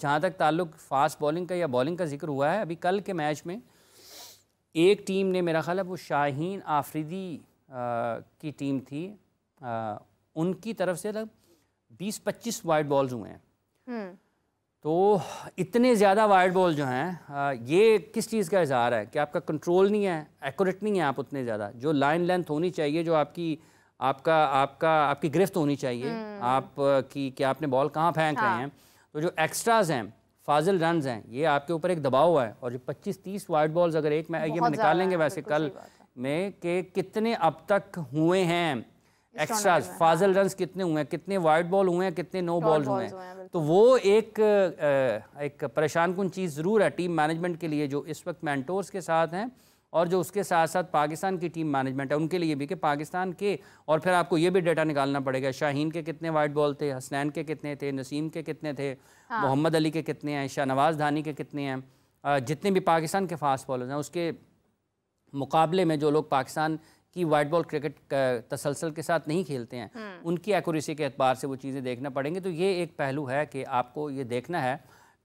जहाँ तक ताल्लुक फास्ट बॉलिंग का या बॉलिंग का जिक्र हुआ है, अभी कल के मैच में एक टीम ने, मेरा ख्याल है वो शाहीन आफरीदी की टीम थी, उनकी तरफ से 20-25 वाइड बॉल्स हुए हैं। तो इतने ज़्यादा वाइड बॉल जो हैं, ये किस चीज़ का इजहार है कि आपका कंट्रोल नहीं है, एक्यूरेट नहीं है आप उतने ज़्यादा। जो लाइन लेंथ होनी चाहिए, जो आपकी गिरफ्त होनी चाहिए, आपकी कि आपने बॉल कहाँ फेंक रहे हैं, तो जो एक्स्ट्राज हैं, फाजिल रन्स हैं, ये आपके ऊपर एक दबाव है। और जो 25-30 वाइड बॉल्स अगर एक मैच में निकालेंगे वैसे कल में कि कितने अब तक हुए हैं एक्स्ट्राज, फाजिल रन्स कितने हुए हैं, कितने वाइड बॉल हुए हैं, कितने नो बॉल्स हुए हैं, तो वो एक परेशान कुन चीज़ ज़रूर है टीम मैनेजमेंट के लिए, जो इस वक्त मेंटोर्स के साथ हैं और जो उसके साथ साथ पाकिस्तान की टीम मैनेजमेंट है उनके लिए भी, कि पाकिस्तान के, और फिर आपको ये भी डेटा निकालना पड़ेगा शाहीन के कितने वाइड बॉल थे, हसनैन के कितने थे, नसीम के कितने थे, मोहम्मद अली के कितने हैं, शाहनवाज धानी के कितने हैं, जितने भी पाकिस्तान के फास्ट बॉलर्स हैं उसके मुकाबले में जो लोग पाकिस्तान की वाइट बॉल क्रिकेट तसलसल के साथ नहीं खेलते हैं, उनकी एक्यूरेसी के एतबार से वो चीज़ें देखना पड़ेंगी। तो ये एक पहलू है कि आपको ये देखना है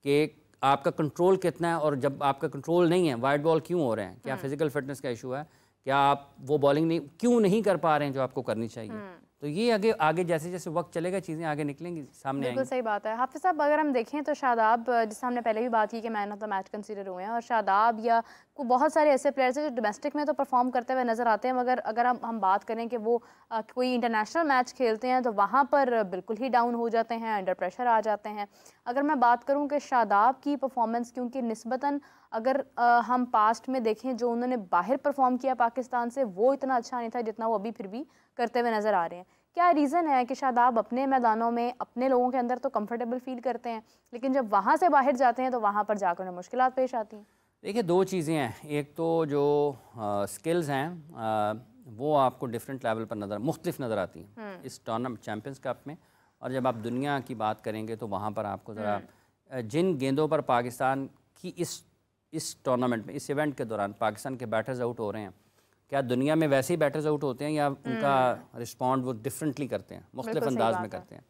कि आपका कंट्रोल कितना है, और जब आपका कंट्रोल नहीं है, वाइड बॉल क्यों हो रहे हैं, क्या फिजिकल फिटनेस का इशू है, क्या आप वो बॉलिंग नहीं क्यों नहीं कर पा रहे हैं जो आपको करनी चाहिए। तो ये आगे जैसे जैसे वक्त चलेगा चीज़ें आगे निकलेंगी, सामने बिल्कुल सही बात है। हाफिज़ साहब, अगर हम देखें तो शादाब, जिससे हमने पहले भी बात की कि man of the match consider हुए हैं, और शादाब या को बहुत सारे ऐसे प्लेयर्स हैं जो डोमेस्टिक में तो परफॉर्म करते हुए नज़र आते हैं, मगर अगर हम बात करें कि वो कोई इंटरनेशनल मैच खेलते हैं तो वहाँ पर बिल्कुल ही डाउन हो जाते हैं, अंडर प्रेशर आ जाते हैं। अगर मैं बात करूँ कि शादाब की परफॉर्मेंस, क्योंकि निस्बतन अगर हम पास्ट में देखें जो उन्होंने बाहर परफॉर्म किया पाकिस्तान से, वो इतना अच्छा नहीं था जितना वो अभी फिर भी करते हुए नज़र आ रहे हैं। क्या रीज़न है कि शादाब अपने मैदानों में अपने लोगों के अंदर तो कंफर्टेबल फील करते हैं, लेकिन जब वहाँ से बाहर जाते हैं तो वहाँ पर जाकर उन्हें मुश्किलात पेश आती हैं? देखिए, दो चीज़ें हैं। एक तो जो स्किल्स हैं वो आपको डिफरेंट लेवल पर मुख्तलिफ नज़र आती हैं इस टूर्नामेंट चैम्पियंस कप में, और जब आप दुनिया की बात करेंगे तो वहाँ पर आपको ज़रा जिन गेंदों पर पाकिस्तान की इस टूर्नामेंट में, इस इवेंट के दौरान पाकिस्तान के बैटर्स आउट हो रहे हैं, क्या दुनिया में वैसे ही बैटर्स आउट होते हैं या उनका रिस्पॉन्ड वो डिफरेंटली करते हैं, मुख्तलिफ अंदाज में करते हैं।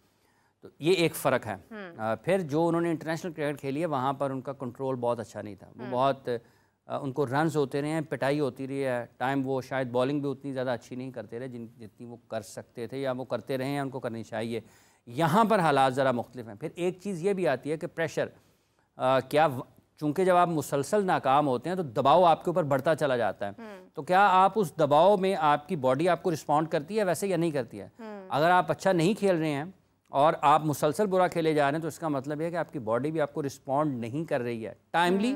तो ये एक फ़र्क है। फिर जो उन्होंने इंटरनेशनल क्रिकेट खेली है वहाँ पर उनका कंट्रोल बहुत अच्छा नहीं था, वो बहुत उनको रन्स होते रहे हैं, पिटाई होती रही है, टाइम वो शायद बॉलिंग भी उतनी ज़्यादा अच्छी नहीं करते रहे जितनी वो कर सकते थे, या वो करते रहे हैं, उनको करनी चाहिए। यहाँ पर हालात ज़रा मुख्तलिफ हैं। फिर एक चीज़ ये भी आती है कि प्रेशर, क्या चूँकि जब आप मुसलसल नाकाम होते हैं तो दबाव आपके ऊपर बढ़ता चला जाता है, तो क्या आप उस दबाव में आपकी बॉडी आपको रिस्पॉन्ड करती है वैसे या नहीं करती है। अगर आप अच्छा नहीं खेल रहे हैं और आप मुसलसल बुरा खेले जा रहे हैं तो इसका मतलब है कि आपकी बॉडी भी आपको रिस्पॉन्ड नहीं कर रही है टाइमली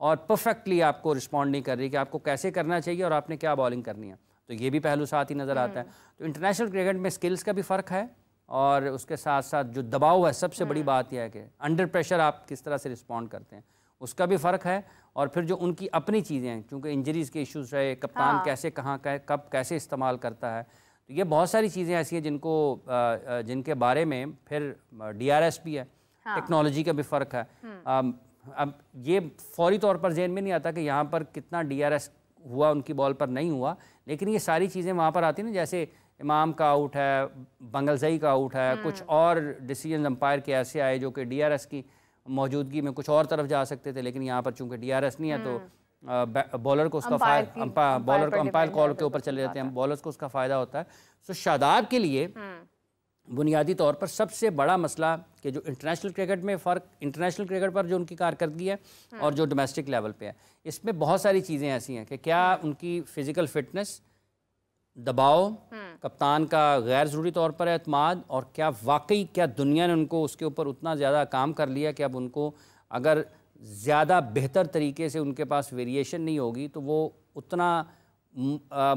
और परफेक्टली आपको रिस्पॉन्ड नहीं कर रही कि आपको कैसे करना चाहिए और आपने क्या बॉलिंग करनी है। तो ये भी पहलू साथ ही नज़र आता है। तो इंटरनेशनल क्रिकेट में स्किल्स का भी फ़र्क है और उसके साथ साथ जो दबाव है, सबसे बड़ी बात यह है कि अंडर प्रेशर आप किस तरह से रिस्पॉन्ड करते हैं, उसका भी फ़र्क है। और फिर जो उनकी अपनी चीज़ें हैं, चूँकि इंजरीज़ के इश्यूज़ रहे, कप्तान कैसे कहाँ कब कैसे इस्तेमाल करता है, तो ये बहुत सारी चीज़ें ऐसी हैं जिनके बारे में फिर DRS भी है, टेक्नोलॉजी का भी फ़र्क है। अब ये फौरी तौर पर ज़हन में नहीं आता कि यहाँ पर कितना DRS हुआ, उनकी बॉल पर नहीं हुआ, लेकिन ये सारी चीज़ें वहाँ पर आती हैं ना, जैसे इमाम का आउट है, बंगलजई का आउट है, कुछ और डिसीजन अंपायर के ऐसे आए जो कि DRS की मौजूदगी में कुछ और तरफ जा सकते थे, लेकिन यहाँ पर चूंकि DRS नहीं है तो बॉलर को उसका फ़ायदा, बॉलर को अंपायर कॉल के ऊपर चले जाते हैं, बॉलर्स को उसका फ़ायदा होता है। तो शादाब के लिए बुनियादी तौर पर सबसे बड़ा मसला कि जो इंटरनेशनल क्रिकेट में फ़र्क, इंटरनेशनल क्रिकेट पर जो उनकी कारकर्दगी है और जो डोमेस्टिक लेवल पे है, इसमें बहुत सारी चीज़ें ऐसी हैं कि क्या उनकी फ़िज़िकल फ़िटनेस, दबाव, कप्तान का गैर ज़रूरी तौर पर एतमाद, और क्या वाकई क्या दुनिया ने उनको उसके ऊपर उतना ज़्यादा काम कर लिया कि अब उनको अगर ज़्यादा बेहतर तरीके से उनके पास वेरिएशन नहीं होगी तो वो उतना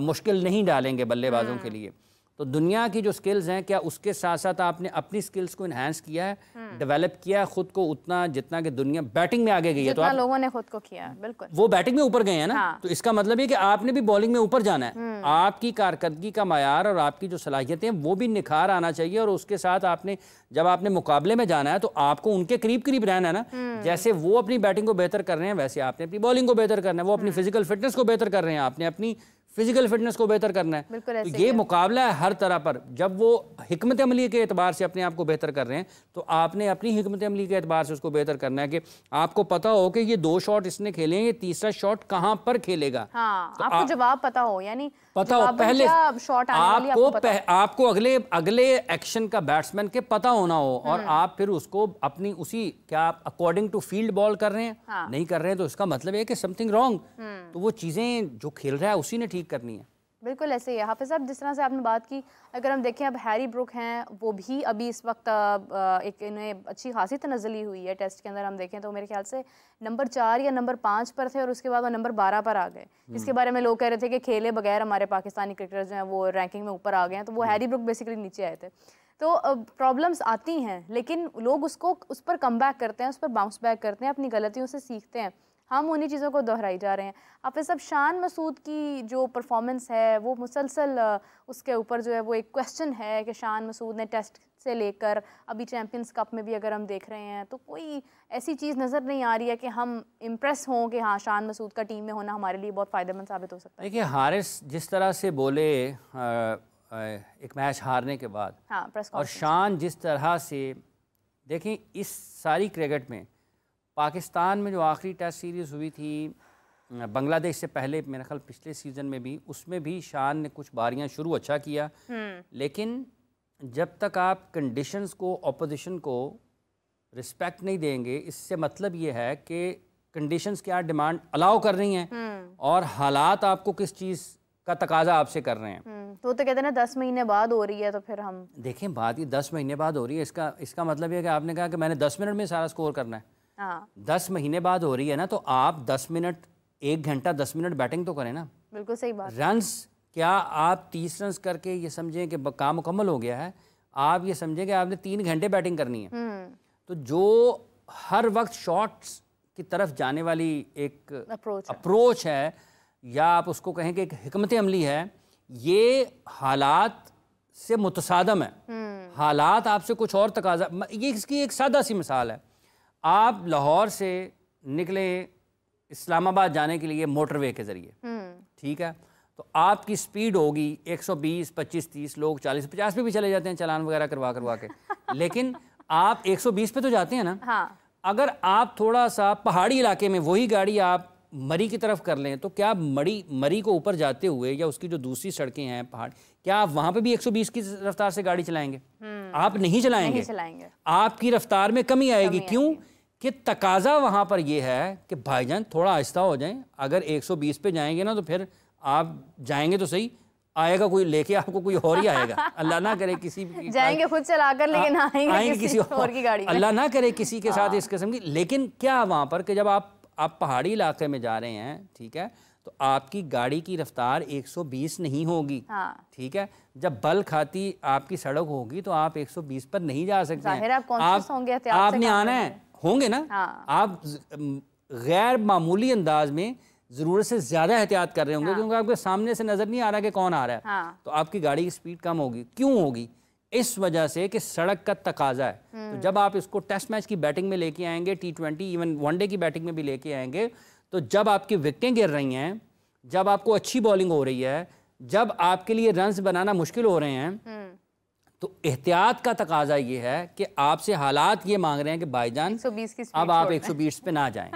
मुश्किल नहीं डालेंगे बल्लेबाजों के लिए। तो दुनिया की जो स्किल्स हैं, क्या उसके साथ साथ आपने अपनी स्किल्स को इन्हांस किया है, डेवलप किया है खुद को उतना जितना कि दुनिया बैटिंग में आगे गई है, तो आप लोगों ने खुद को किया, बिल्कुल वो बैटिंग में ऊपर गए हैं ना, तो इसका मतलब है कि आपने भी बॉलिंग में ऊपर जाना है। आपकी कारकर्दगी का मायार और आपकी जो सलाहियतें वो भी निखार आना चाहिए, और उसके साथ आपने जब आपने मुकाबले में जाना है तो आपको उनके करीब करीब रहना है ना। जैसे वो अपनी बैटिंग को बेहतर कर रहे हैं वैसे आपने अपनी बॉलिंग को बेहतर करना है, वो अपनी फिजिकल फिटनेस को बेहतर कर रहे हैं, आपने अपनी फिजिकल फिटनेस को बेहतर करना है। तो ये मुकाबला है हर तरह पर। जब वो हिकमत अमली के एतबार से अपने आप को बेहतर कर रहे हैं तो आपने अपनी हिकमत अमली के एतबार से उसको बेहतर करना है कि आपको पता हो कि ये 2 शॉट इसने खेले हैं, ये तीसरा शॉट कहाँ पर खेलेगा। हाँ, तो आपको जवाब पता हो, यानी पता हो पहले शॉट आपको अगले एक्शन का बैट्समैन के पता होना हो और आप फिर उसको अपनी उसी क्या अकॉर्डिंग टू फील्ड बॉल कर रहे हैं। हाँ। नहीं कर रहे हैं तो इसका मतलब है कि समथिंग रॉन्ग। तो वो चीज़ें जो खेल रहा है उसी ने ठीक करनी है। बिल्कुल ऐसे ही है हाफिज़ साहब, जिस तरह से आपने बात की, अगर हम देखें अब हैरी ब्रुक हैं, वो भी अभी इस वक्त एक इन्हें अच्छी खासी तनज़्ज़ुली हुई है टेस्ट के अंदर। हम देखें तो मेरे ख्याल से नंबर 4 या नंबर 5 पर थे और उसके बाद वो नंबर 12 पर आ गए। इसके बारे में लोग कह रहे थे कि खेले बगैर हमारे पाकिस्तानी क्रिकेटर्स जो हैं वो रैंकिंग में ऊपर आ गए हैं, तो वो हैरी ब्रुक बेसिकली नीचे आए थे। तो प्रॉब्लम्स आती हैं लेकिन लोग उस पर कम बैक करते हैं, उस पर बाउंस बैक करते हैं, अपनी गलतियों से सीखते हैं। हम उन्हीं चीज़ों को दोहराई जा रहे हैं। हाफिज़ साहब, शान मसूद की जो परफॉर्मेंस है वो मुसलसल उसके ऊपर जो है वो एक क्वेश्चन है कि शान मसूद ने टेस्ट से लेकर अभी चैम्पियंस कप में भी अगर हम देख रहे हैं तो कोई ऐसी चीज़ नज़र नहीं आ रही है कि हम इम्प्रेस हों कि हाँ शान मसूद का टीम में होना हमारे लिए बहुत फ़ायदेमंद साबित हो सकता है। देखिए, हारिस जिस तरह से बोले एक मैच हारने के बाद, हाँ, और शान जिस तरह से, देखें इस सारी क्रिकेट में पाकिस्तान में जो आखिरी टेस्ट सीरीज़ हुई थी बांग्लादेश से पहले, मेरे ख्याल पिछले सीज़न में भी, उसमें भी शान ने कुछ बारियां शुरू अच्छा किया, लेकिन जब तक आप कंडीशंस को, ऑपोजिशन को रिस्पेक्ट नहीं देंगे, इससे मतलब ये है कि कंडीशंस क्या डिमांड अलाउ कर रही हैं और हालात आपको किस चीज़ का तकाजा आपसे कर रहे हैं। तो कहते हैं ना 10 महीने बाद हो रही है, तो फिर हम देखें बात ये 10 महीने बाद हो रही है, इसका मतलब ये है कि आपने कहा कि मैंने 10 मिनट में सारा स्कोर करना है। हाँ। 10 महीने बाद हो रही है ना, तो आप 10 मिनट, 1 घंटा 10 मिनट बैटिंग तो करें ना। बिल्कुल सही बात। रन्स क्या आप 30 रन्स करके ये समझें कि काम मुकम्मल हो गया है? आप ये समझें कि आपने 3 घंटे बैटिंग करनी है। तो जो हर वक्त शॉट्स की तरफ जाने वाली एक अप्रोच है, या आप उसको कहें कि एक हिकमत अमली है, ये हालात से मुतसादम है। हालात आपसे कुछ और तकाजा, ये इसकी एक सादा सी मिसाल है। आप लाहौर से निकले इस्लामाबाद जाने के लिए मोटरवे के ज़रिए, ठीक है, तो आपकी स्पीड होगी 120, 25, 30, लोग 40, 50 पे भी चले जाते हैं चालान वगैरह करवा के लेकिन आप 120 पे तो जाते हैं ना। हाँ। अगर आप थोड़ा सा पहाड़ी इलाके में वही गाड़ी आप मरी की तरफ कर लें, तो क्या मरी को ऊपर जाते हुए या उसकी जो दूसरी सड़कें हैं पहाड़, क्या आप वहां पे भी 120 की रफ्तार से गाड़ी चलाएंगे? आप नहीं चलाएंगे। आपकी रफ्तार में कमी आएगी। क्यों? कि तकाजा वहां पर यह है कि भाईजान थोड़ा आहिस्ता हो जाएं। अगर 120 पे जाएंगे ना तो फिर आप जाएंगे तो सही, आएगा कोई लेके, आपको कोई और ही आएगा। अल्लाह ना करे किसी जाएंगे खुद चलाकर, लेकिन आएंगे किसी और की गाड़ी में। अल्लाह ना करे किसी के साथ इस किस्म की। लेकिन क्या वहां पर कि जब आप पहाड़ी इलाके में जा रहे हैं, ठीक है, तो आपकी गाड़ी की रफ्तार 120 नहीं होगी। हाँ। ठीक है, जब बल खाती आपकी सड़क होगी तो आप 120 पर नहीं जा सकते हैं। आपने आना है, होंगे ना। हाँ। आप गैर मामूली अंदाज में जरूरत से ज्यादा एहतियात कर रहे होंगे। हाँ। क्योंकि आपके सामने से नजर नहीं आ रहा कि कौन आ रहा है। हाँ। तो आपकी गाड़ी की स्पीड कम होगी। क्यों होगी? इस वजह से कि सड़क का तकाजा है। तो जब आप इसको टेस्ट मैच की बैटिंग में लेके आएंगे, T20 इवन वनडे की बैटिंग में भी लेके आएंगे, तो जब आपकी विकेटें गिर रही हैं, जब आपको अच्छी बॉलिंग हो रही है, जब आपके लिए रन्स बनाना मुश्किल हो रहे हैं, तो एहतियात का तकाजा ये है कि आपसे हालात ये मांग रहे हैं कि भाईजान अब आप 120 पे ना जाएं।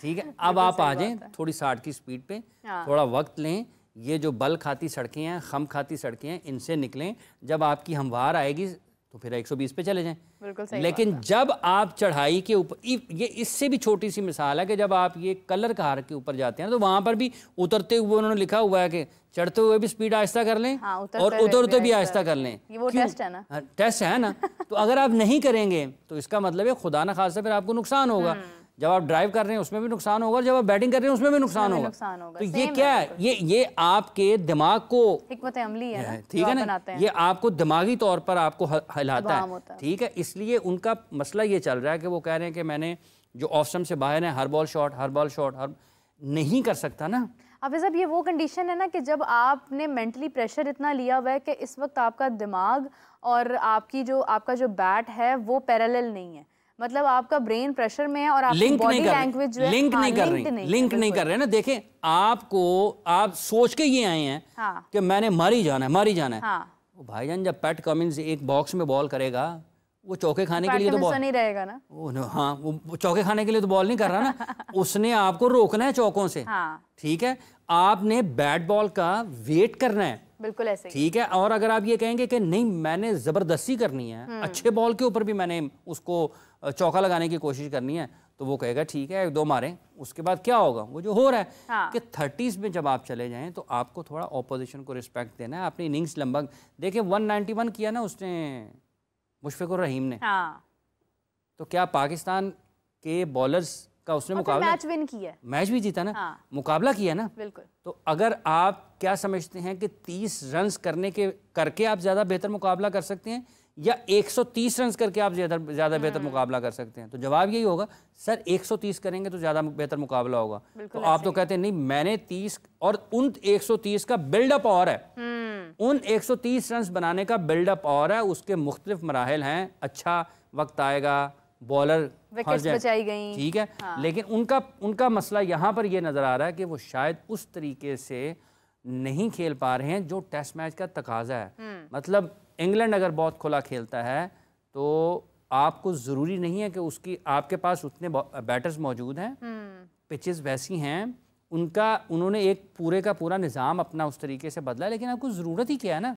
ठीक है, अब आप आ जाएं थोड़ी 60 की स्पीड पे, थोड़ा वक्त लें, ये जो बल खाती सड़कें हैं, खम खाती सड़कें हैं, इनसे निकलें। जब आपकी हमवार आएगी तो फिर 120 पे चले जाएं। बिल्कुल सही। लेकिन जब आप चढ़ाई के ऊपर, ये इससे भी छोटी सी मिसाल है कि जब आप ये कलर कार के ऊपर जाते हैं तो वहां पर भी उतरते हुए उन्होंने लिखा हुआ है कि चढ़ते हुए भी स्पीड आहिस्ता कर लें। हाँ, और उतरते भी आहिस्ता कर लें। ये वो टेस्ट है ना। टेस्ट है ना। तो अगर आप नहीं करेंगे तो इसका मतलब है खुदा ना खासा फिर आपको नुकसान होगा। जब आप ड्राइव कर रहे हैं उसमें भी नुकसान होगा, और जब आप बैटिंग कर रहे हैं उसमें भी नुकसान होगा। तो ये क्या है? ये आपके दिमाग को हिकमत अमली है, ठीक है ना, ये आपको दिमागी तौर पर आपको हिलाता है। ठीक है, इसलिए उनका मसला ये चल रहा है कि वो कह रहे हैं कि मैंने जो ऑफ स्टंप से बाहर है हर बॉल शॉट, हर बॉल शॉट, हर नहीं कर सकता ना। अब साहब ये वो कंडीशन है ना कि जब आपने मेंटली प्रेशर इतना लिया हुआ है कि इस वक्त आपका दिमाग और आपका जो बैट है वो पैरेलल नहीं है। मतलब आपका ब्रेन प्रेशर में है और आपकी लिंक बॉडी नहीं कर लैंग्वेज जो है लिंक हाँ, नहीं कर रही, लिंक नहीं कर रहे ना। देखें आपको, आप सोच के ये आए हैं हाँ, कि मैंने मार ही जाना है, मार ही जाना है। हाँ, वो भाईजान जब पैट कमिंस एक बॉक्स में बॉल करेगा, वो चौके खाने के लिए तो बॉल नहीं रहेगा ना। हाँ, वो चौके खाने के लिए तो बॉल नहीं कर रहा ना। उसने आपको रोकना है चौकों से। हाँ, ठीक है, आपने बैट बॉल का वेट करना है। बिल्कुल ऐसे ही। ठीक है, और अगर आप ये कहेंगे कि नहीं मैंने जबरदस्ती करनी है, अच्छे बॉल के ऊपर भी मैंने उसको चौका लगाने की कोशिश करनी है, तो वो कहेगा ठीक है 1-2 मारें। उसके बाद क्या होगा, वो जो हो रहा है हाँ, कि 30s में जब आप चले जाएं तो आपको थोड़ा ऑपोजिशन को रिस्पेक्ट देना है। आपने इनिंग्स लंबा, देखिए 191 किया ना उसने, मुशफिकुर रहीम ने, हाँ, तो क्या पाकिस्तान के बॉलर्स का उसने मुकाबला, मैच विन किया, मैच भी जीता ना, हाँ, मुकाबला किया ना। बिल्कुल। तो अगर आप क्या समझते हैं कि 30 रन्स करके आप ज़्यादा बेहतर मुकाबला कर सकते हैं, या 130 रन्स करके आप ज़्यादा बेहतर मुकाबला कर सकते हैं? तो जवाब यही होगा सर 130 करेंगे तो ज़्यादा बेहतर मुकाबला होगा। तो आप तो कहते हैं नहीं मैंने 30, और उन 130 का बिल्डअप और है, उन 130 रन्स बनाने का बिल्डअप और है, उसके मुख्तलिफ मराहल हैं। अच्छा वक्त आएगा, बॉलर विकेट्स बचाई गई, ठीक है, हाँ। लेकिन उनका मसला यहाँ पर ये नज़र आ रहा है कि वो शायद उस तरीके से नहीं खेल पा रहे हैं जो टेस्ट मैच का तकाजा है। मतलब इंग्लैंड अगर बहुत खुला खेलता है तो आपको ज़रूरी नहीं है कि आपके पास उतने बैटर्स मौजूद हैं, पिचेस वैसी हैं, उन्होंने एक पूरे का पूरा निज़ाम अपना उस तरीके से बदला, लेकिन आपको ज़रूरत ही क्या है ना,